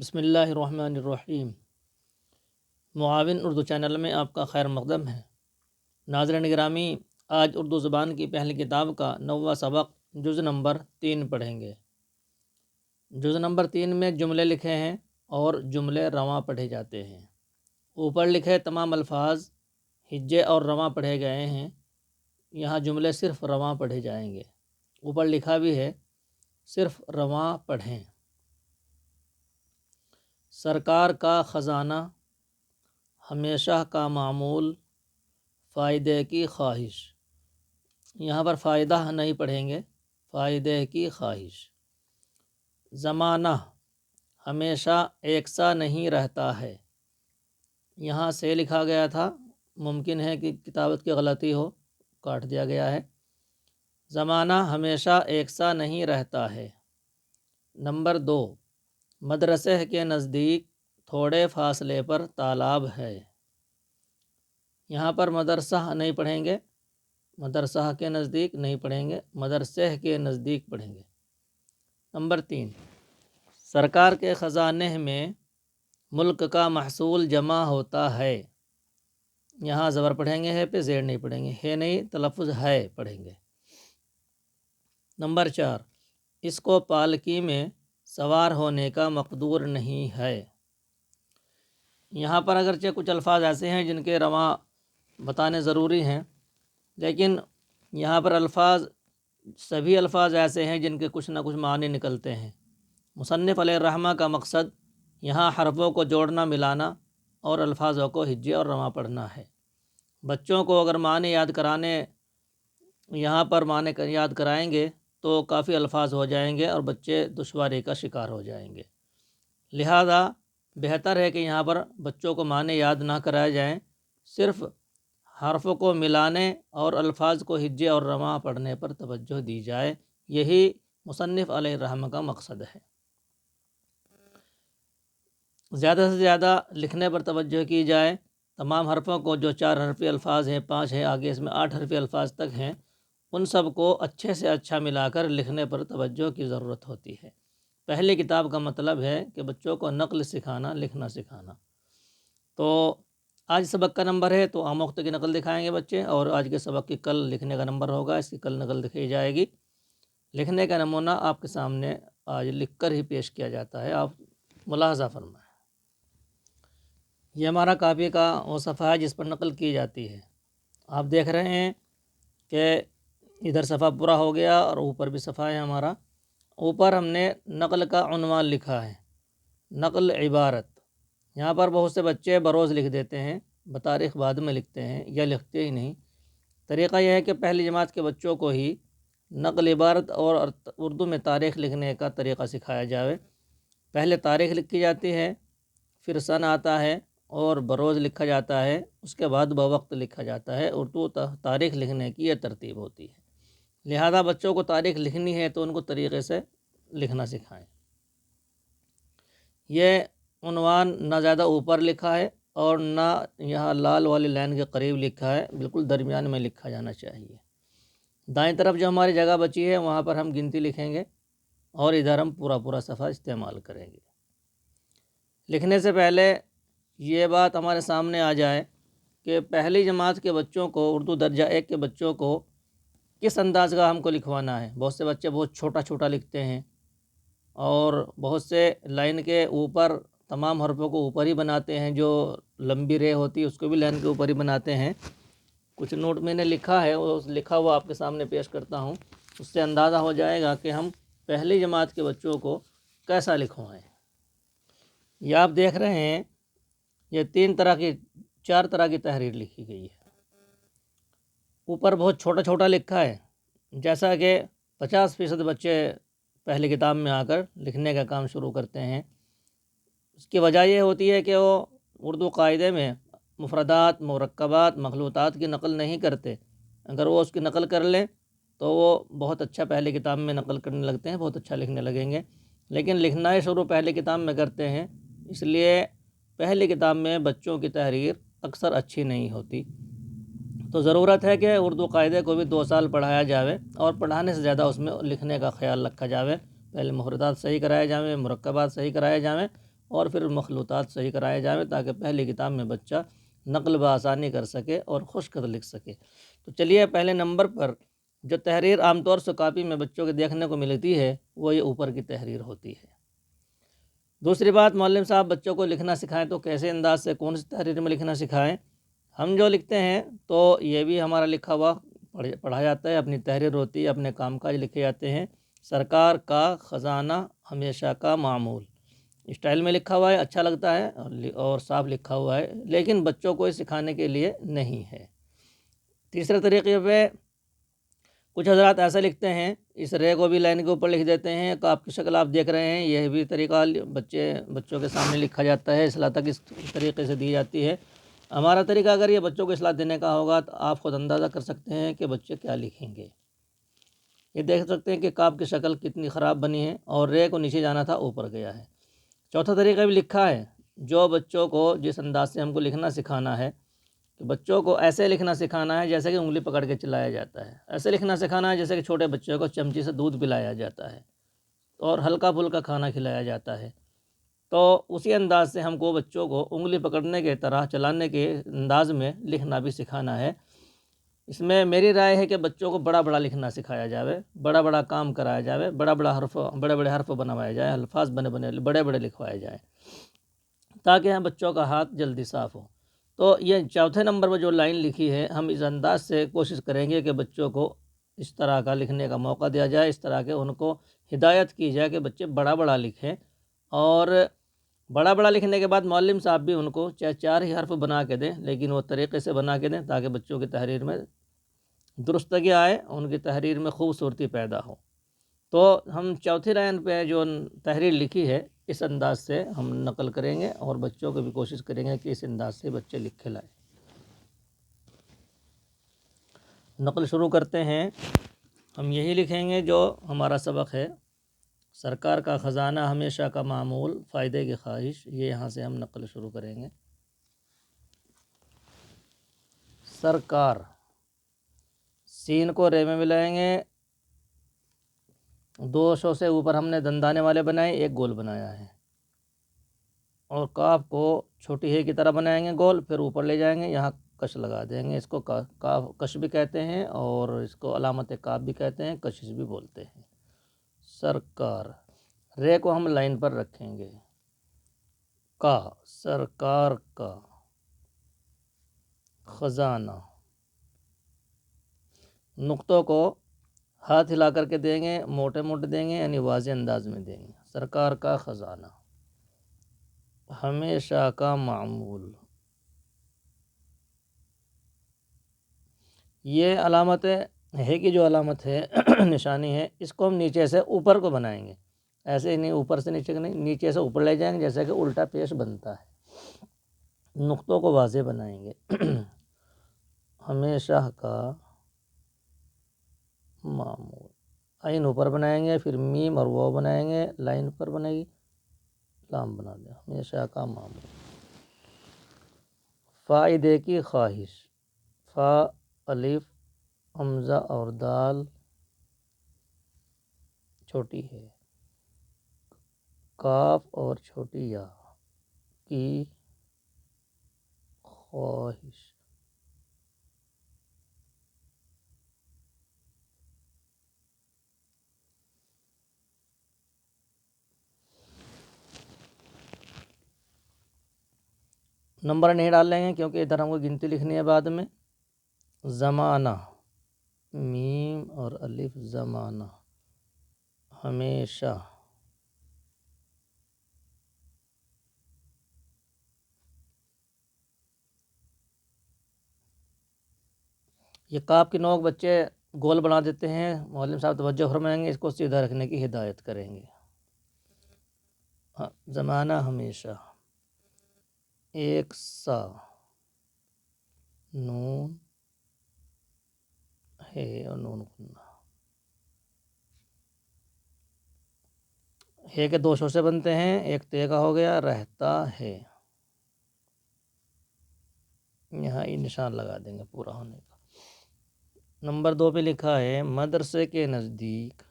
بسم اللہ الرحمن الرحیم۔ معاون اردو چینل میں آپ کا خیر مقدم ہے۔ ناظرین گرامی، آج اردو زبان کی پہلی کتاب کا 9واں سبق جز نمبر 3 پڑھیں گے۔ جز نمبر 3 میں جملے لکھے ہیں اور جملے رواں پڑھے جاتے ہیں۔ اوپر لکھے تمام الفاظ ہجے اور رواں پڑھے گئے ہیں، یہاں جملے صرف رواں پڑھے جائیں گے۔ اوپر لکھا بھی ہے صرف رواں پڑھیں۔ سرکار کا خزانہ، ہمیشہ کا معمول، فائدے کی خواہش۔ یہاں پر فائدہ نہیں پڑھیں گے، فائدے کی خواہش۔ زمانہ، ہمیشہ ایک سا نہیں رہتا ہے، یہاں سے لکھا گیا تھا، ممکن ہے کہ کتابت کی غلطی ہو، کاٹ دیا گیا ہے۔ زمانہ ہمیشہ ایک سا نہیں رہتا ہے۔ نمبر 2، مدرسے کے نزدیک تھوڑے فاصلے پر تالاب ہے۔ یہاں پر مدرسہ نہیں پڑھیں گے، مدرسہ کے نزدیک نہیں پڑھیں گے، مدرسے کے نزدیک پڑھیں گے۔ نمبر 3، سرکار کے خزانے میں ملک کا محصول جمع ہوتا ہے۔ یہاں زبر پڑھیں گے، ہے پہ زیر نہیں پڑھیں گے، ہے نہیں تلفظ ہے پڑھیں گے۔ نمبر 4، اس کو پالکی میں سوار ہونے کا مقدور نہیں ہے۔ یہاں پر اگرچہ کچھ الفاظ ایسے ہیں جن کے رواں بتانے ضروری ہیں، لیکن یہاں پر سبھی الفاظ ایسے ہیں جن کے کچھ نہ کچھ معنی نکلتے ہیں۔ مصنف علیہ الرحمہ کا مقصد یہاں حرفوں کو جوڑنا، ملانا اور الفاظوں کو ہجے اور رواں پڑھنا ہے۔ بچوں کو اگر معنی یاد کرانے، یہاں پر معنی یاد کرائیں گے تو کافی الفاظ ہو جائیں گے اور بچے دشواری کا شکار ہو جائیں گے۔ لہذا بہتر ہے کہ یہاں پر بچوں کو معنی یاد نہ کرائے جائیں، صرف حرفوں کو ملانے اور الفاظ کو ہجے اور رواں پڑھنے پر توجہ دی جائے، یہی مصنف علیہ الرحمہ کا مقصد ہے۔ زیادہ سے زیادہ لکھنے پر توجہ کی جائے۔ تمام حرفوں کو، جو 4 حرفی الفاظ ہیں، 5 ہیں، آگے اس میں 8 حرفی الفاظ تک ہیں، ان سب کو اچھے سے اچھا ملا کر لکھنے پر توجہ کی ضرورت ہوتی ہے۔ پہلی کتاب کا مطلب ہے کہ بچوں کو نقل سکھانا، لکھنا سکھانا۔ تو آج سبق کا نمبر ہے تو آموختہ کی نقل دکھائیں گے بچے، اور آج کے سبق کی کل لکھنے کا نمبر ہوگا، اس کی کل نقل دکھائی جائے گی۔ لکھنے کا نمونہ آپ کے سامنے آج لکھ کر ہی پیش کیا جاتا ہے، آپ ملاحظہ فرمائیں۔ یہ ہمارا کاپی کا وہ صفحہ ہے جس پر نقل کی جاتی ہے۔ آپ دیکھ رہے ہیں کہ ادھر صفحہ پورا ہو گیا اور اوپر بھی صفحہ ہے ہمارا۔ اوپر ہم نے نقل کا عنوان لکھا ہے، نقل عبارت۔ یہاں پر بہت سے بچے بروز لکھ دیتے ہیں، بتاریخ بعد میں لکھتے ہیں یا لکھتے ہی نہیں۔ طریقہ یہ ہے کہ پہلی جماعت کے بچوں کو ہی نقل عبارت اور اردو میں تاریخ لکھنے کا طریقہ سکھایا جائے۔ پہلے تاریخ لکھی جاتی ہے، پھر سن آتا ہے اور بروز لکھا جاتا ہے، اس کے بعد بوقت لکھا جاتا ہے۔ اردو تاریخ لکھنے کی یہ ترتیب ہوتی ہے۔ لہذا بچوں کو تاریخ لکھنی ہے تو ان کو طریقے سے لکھنا سکھائیں۔ یہ عنوان نہ زیادہ اوپر لکھا ہے اور نہ یہاں لال والی لائن کے قریب لکھا ہے، بالکل درمیان میں لکھا جانا چاہیے۔ دائیں طرف جو ہماری جگہ بچی ہے وہاں پر ہم گنتی لکھیں گے اور ادھر ہم پورا صفحہ استعمال کریں گے۔ لکھنے سے پہلے یہ بات ہمارے سامنے آ جائے کہ پہلی جماعت کے بچوں کو، اردو درجہ 1 کے بچوں کو کس انداز کا ہم کو لکھوانا ہے۔ بہت سے بچے بہت چھوٹا لکھتے ہیں اور بہت سے لائن کے اوپر تمام حرفوں کو اوپر ہی بناتے ہیں، جو لمبی رے ہوتی ہے اس کو بھی لائن کے اوپر ہی بناتے ہیں۔ کچھ نوٹ میں نے لکھا ہے، وہ لکھا ہوا آپ کے سامنے پیش کرتا ہوں، اس سے اندازہ ہو جائے گا کہ ہم پہلی جماعت کے بچوں کو کیسا لکھوائیں۔ یہ آپ دیکھ رہے ہیں، یہ 4 طرح کی تحریر لکھی گئی ہے۔ اوپر بہت چھوٹا لکھا ہے، جیسا کہ 50% بچے پہلی کتاب میں آ کر لکھنے کا کام شروع کرتے ہیں۔ اس کی وجہ یہ ہوتی ہے کہ وہ اردو قاعدے میں مفردات، مرکبات، مخلوطات کی نقل نہیں کرتے۔ اگر وہ اس کی نقل کر لیں تو وہ بہت اچھا پہلی کتاب میں نقل کرنے لگتے ہیں، بہت اچھا لکھنے لگیں گے، لیکن لکھنا ہی شروع پہلی کتاب میں کرتے ہیں، اس لیے پہلی کتاب میں بچوں کی تحریر اکثر اچھی نہیں ہوتی۔ تو ضرورت ہے کہ اردو قاعدے کو بھی 2 سال پڑھایا جاوے اور پڑھانے سے زیادہ اس میں لکھنے کا خیال رکھا جاوے۔ پہلے مفردات صحیح کرائے جاویں، مرکبات صحیح کرائے جاویں، اور پھر مخلوطات صحیح کرائے جائیں تاکہ پہلی کتاب میں بچہ نقل بآسانی کر سکے اور خوش خط لکھ سکے۔ تو چلیے پہلے نمبر پر جو تحریر عام طور سے کاپی میں بچوں کے دیکھنے کو ملتی ہے وہ یہ اوپر کی تحریر ہوتی ہے۔ دوسری بات، معلم صاحب بچوں کو لکھنا سکھائیں تو کیسے انداز سے کون سی تحریر میں لکھنا سکھائیں؟ ہم جو لکھتے ہیں تو یہ بھی ہمارا لکھا ہوا پڑھا جاتا ہے، اپنی تحریر ہوتی ہے، اپنے کام کاج لکھے جاتے ہیں۔ سرکار کا خزانہ ہمیشہ کا معمول، اسٹائل میں لکھا ہوا ہے، اچھا لگتا ہے اور صاف لکھا ہوا ہے، لیکن بچوں کو سکھانے کے لیے نہیں ہے۔ تیسرے طریقے پہ کچھ حضرات ایسا لکھتے ہیں، اس رے کو بھی لائن کے اوپر لکھ دیتے ہیں، کاپ کی شکل آپ دیکھ رہے ہیں، یہ بھی طریقہ بچوں کے سامنے لکھا جاتا ہے، اصلاح تک اس طریقے سے دی جاتی ہے۔ ہمارا طریقہ اگر یہ بچوں کو اصلاح دینے کا ہوگا تو آپ خود اندازہ کر سکتے ہیں کہ بچے کیا لکھیں گے۔ یہ دیکھ سکتے ہیں کہ کاپ کی شکل کتنی خراب بنی ہے اور رے کو نیچے جانا تھا اوپر گیا ہے۔ چوتھا طریقہ بھی لکھا ہے، جو بچوں کو جس انداز سے ہم کو لکھنا سکھانا ہے کہ بچوں کو ایسے لکھنا سکھانا ہے جیسے کہ انگلی پکڑ کے چلایا جاتا ہے، ایسے لکھنا سکھانا ہے جیسے کہ چھوٹے بچوں کو چمچی سے دودھ پلایا جاتا ہے اور ہلکا پھلکا کھانا کھلایا جاتا ہے۔ تو اسی انداز سے ہم کو بچوں کو انگلی پکڑنے کے طرح چلانے کے انداز میں لکھنا بھی سکھانا ہے۔ اس میں میری رائے ہے کہ بچوں کو بڑا بڑا لکھنا سکھایا جاوے، بڑا بڑا کام کرایا جاوے، بڑے بڑے حرف بنوائے جائیں، الفاظ بڑے بڑے لکھوائے جائیں تاکہ بچوں کا ہاتھ جلدی صاف ہو۔ تو یہ چوتھے نمبر پر جو لائن لکھی ہے، ہم اس انداز سے کوشش کریں گے کہ بچوں کو اس طرح کا لکھنے کا موقع دیا جائے، اس طرح کے ان کو ہدایت کی جائے کہ بچے بڑا بڑا لکھیں، اور بڑا بڑا لکھنے کے بعد معلم صاحب بھی ان کو چاہے 4 ہی حرف بنا کے دیں، لیکن وہ طریقے سے بنا کے دیں تاکہ بچوں کی تحریر میں درستگی آئے، ان کی تحریر میں خوبصورتی پیدا ہو۔ تو ہم چوتھی لائن پہ جو تحریر لکھی ہے اس انداز سے ہم نقل کریں گے اور بچوں کو بھی کوشش کریں گے کہ اس انداز سے بچے لکھ کے لائیں۔ نقل شروع کرتے ہیں، ہم یہی لکھیں گے جو ہمارا سبق ہے، سرکار کا خزانہ ہمیشہ کا معمول، فائدے کی خواہش، یہ یہاں سے ہم نقل شروع کریں گے۔ سرکار، سین کو رے میں ملائیں گے، 2 شو سے اوپر ہم نے دندانے والے بنائے، ایک گول بنایا ہے، اور کاف کو چھوٹی ہے کی طرح بنائیں گے گول، پھر اوپر لے جائیں گے، یہاں کش لگا دیں گے، اس کو کاف کش بھی کہتے ہیں اور اس کو علامت کاف بھی کہتے ہیں، کشش بھی بولتے ہیں۔ سرکار، رے کو ہم لائن پر رکھیں گے، کا، سرکار کا خزانہ، نقطوں کو ہاتھ ہلا کر کے دیں گے، موٹے موٹے دیں گے، یعنی واضح انداز میں دیں گے۔ سرکار کا خزانہ، ہمیشہ کا معمول، یہ علامت ہے کہ جو علامت ہے نشانی ہے، اس کو ہم نیچے سے اوپر کو بنائیں گے، ایسے ہی نہیں اوپر سے نیچے نہیں، نیچے سے اوپر لے جائیں گے جیسے کہ الٹا پیش بنتا ہے، نقطوں کو واضح بنائیں گے۔ ہمیشہ کا معمول، عین اوپر بنائیں گے، پھر میم اور واو بنائیں گے، لائن پر بنے گی، لام بنا دیں، ہمیشہ کا معمول۔ فائدے کی خواہش، فا، الف، حمزہ اور دال چھوٹی ہے، کاف اور چھوٹی یا، کی خواہش۔ نمبر نہیں ڈال لیں گے کیونکہ ادھر ہم کو گنتی لکھنی ہے بعد میں۔ زمانہ، میم اور الف، زمانہ، ہمیشہ، یہ کاف کی نوک بچے گول بنا دیتے ہیں، معلم صاحب توجہ فرمائیں گے، اس کو سیدھا رکھنے کی ہدایت کریں گے۔ زمانہ ہمیشہ، ایک سا، نون ہے اور نون گننا ہے کہ 2 شو سے بنتے ہیں، ایک تے کا ہو گیا، رہتا ہے، یہاں یہ نشان لگا دیں گے پورا ہونے کا۔ نمبر 2 پہ لکھا ہے، مدرسے کے نزدیک،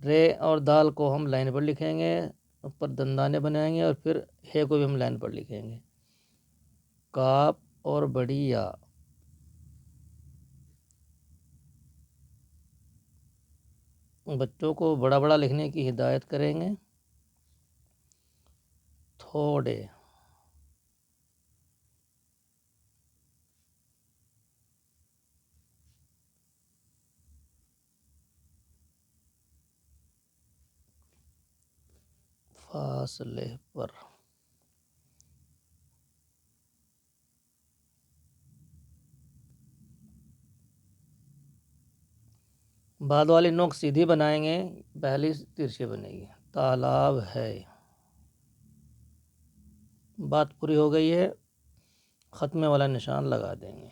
رے اور دال کو ہم لائن پر لکھیں گے، اوپر دندانے بنائیں گے اور پھر ہے کو بھی ہم لائن پر لکھیں گے. کاف اور بڑی یا. بچوں کو بڑا بڑا لکھنے کی ہدایت کریں گے. تھوڑے. فاصلے پر. بعد والی نوک سیدھی بنائیں گے، پہلی ترچھی بنے گی. تالاب ہے. بات پوری ہو گئی ہے، ختمے والا نشان لگا دیں گے.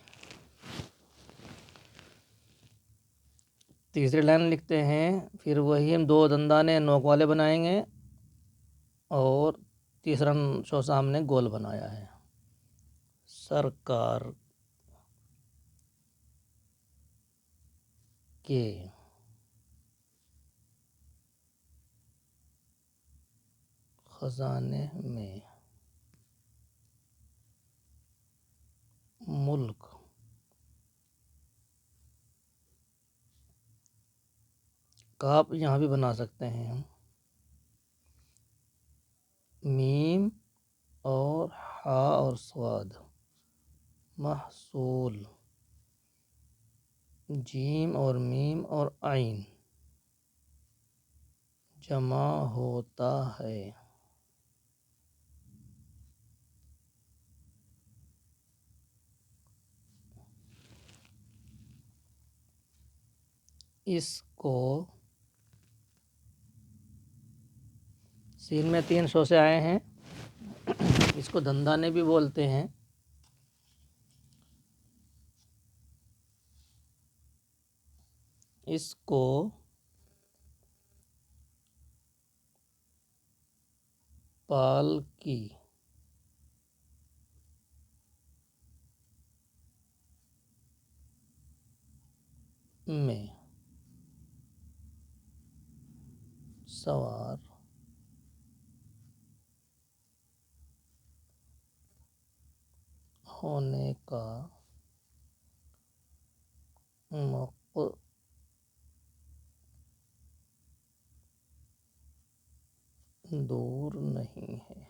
تیسری لائن لکھتے ہیں، پھر وہی ہم 2 دندانے نوک والے بنائیں گے اور تیسرا چوسا ہم نے گول بنایا ہے. سرکار کے. خزانے میں. ملک. کاف یہاں بھی بنا سکتے ہیں ہم. میم اور ہا اور صاد. محصول. جیم اور میم اور عین. جمع ہوتا ہے. اس کو. سین میں 3 چوسے آئے ہیں، اس کو دندانے بھی بولتے ہیں. اس کو پالکی میں سوار ہونے کا دور نہیں ہے.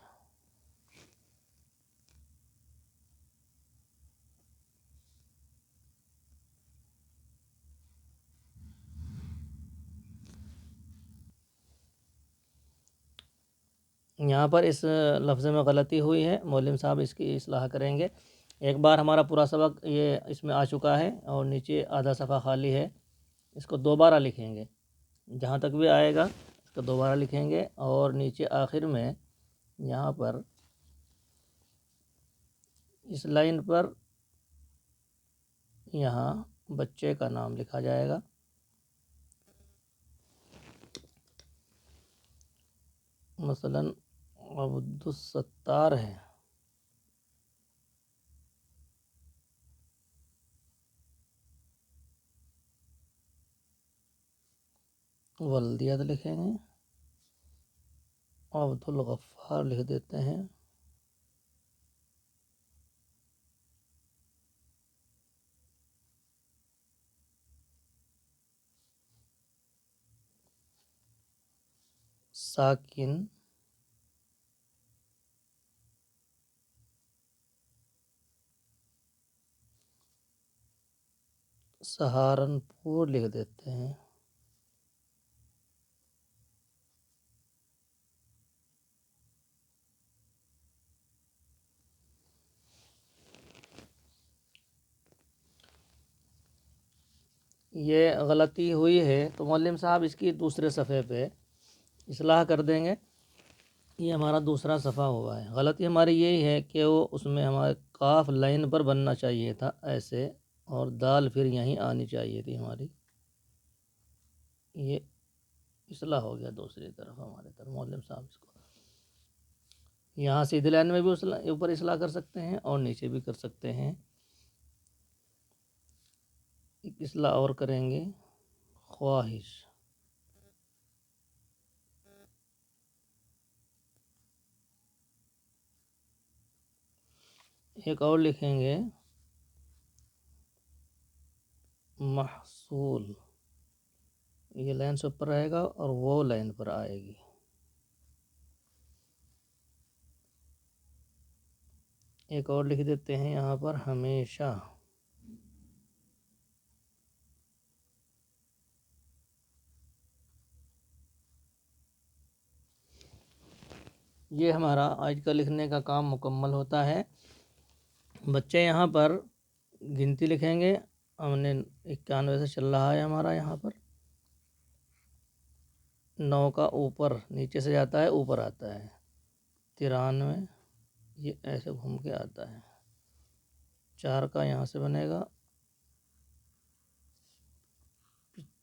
یہاں پر اس لفظ میں غلطی ہوئی ہے، مولم صاحب اس کی اصلاح کریں گے. ایک بار ہمارا پورا سبق یہ اس میں آ چکا ہے اور نیچے آدھا صفحہ خالی ہے، اس کو دوبارہ لکھیں گے. جہاں تک بھی آئے گا اس کو دوبارہ لکھیں گے اور نیچے آخر میں یہاں پر اس لائن پر یہاں بچے کا نام لکھا جائے گا. مثلا عبدالستار ہے. ولدیت لکھیں گے. عبدالغفار لکھ دیتے ہیں. ساکن سہارنپور لکھ دیتے ہیں. یہ غلطی ہوئی ہے تو معلم صاحب اس کی دوسرے صفحے پہ اصلاح کر دیں گے. یہ ہمارا دوسرا صفحہ ہوا ہے. غلطی ہماری یہی ہے کہ وہ اس میں ہمارے قاف لائن پر بننا چاہیے تھا ایسے، اور دال پھر یہیں آنی چاہیے تھی ہماری. یہ اصلاح ہو گیا دوسری طرف ہمارے طرف. معلم صاحب اس کو یہاں سیدھی لائن میں بھی اوپر اصلاح کر سکتے ہیں اور نیچے بھی کر سکتے ہیں. ایک اصلاح اور کریں گے. خواہش. ایک اور لکھیں گے محصول، یہ لائن سے اوپر آئے گا اور وہ لائن پر آئے گی۔ ایک اور لکھ دیتے ہیں یہاں پر ہمیشہ، یہ ہمارا آج کا لکھنے کا کام مکمل ہوتا ہے۔ بچے یہاں پر گنتی لکھیں گے، ہم نے 91 سے چل رہا ہے ہمارا، یہاں پر 9 کا اوپر نیچے سے جاتا ہے اوپر آتا ہے، 93 یہ ایسے گھوم کے آتا ہے، 4 کا یہاں سے بنے گا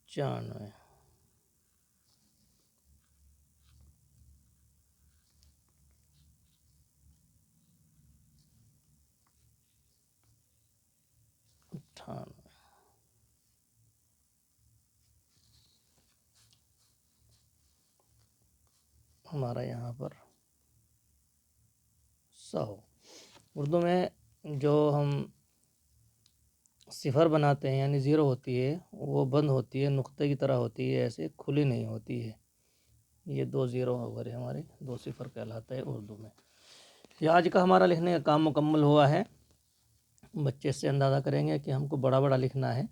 95، ہمارا یہاں پر 100۔ اردو میں جو ہم صفر بناتے ہیں یعنی 0 ہوتی ہے وہ بند ہوتی ہے، نقطے کی طرح ہوتی ہے، ایسے کھلی نہیں ہوتی ہے۔ یہ 2 0 وغیرہ ہمارے 2 صفر کہلاتا ہے اردو میں۔ یہ آج کا ہمارا لکھنے کا کام مکمل ہوا ہے۔ بچے اس سے اندازہ کریں گے کہ ہم کو بڑا بڑا لکھنا ہے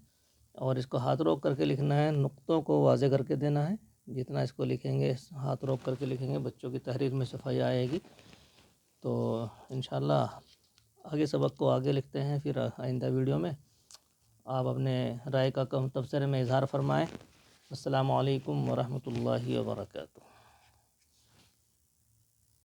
اور اس کو ہاتھ روک کر کے لکھنا ہے، نقطوں کو واضح کر کے دینا ہے۔ جتنا اس کو لکھیں گے، ہاتھ روک کر کے لکھیں گے، بچوں کی تحریر میں صفائی آئے گی۔ تو انشاءاللہ آگے سبق کو آگے لکھتے ہیں، پھر آئندہ ویڈیو میں آپ اپنے رائے کا تبصرے میں اظہار فرمائیں۔ السلام علیکم ورحمۃ اللہ وبرکاتہ۔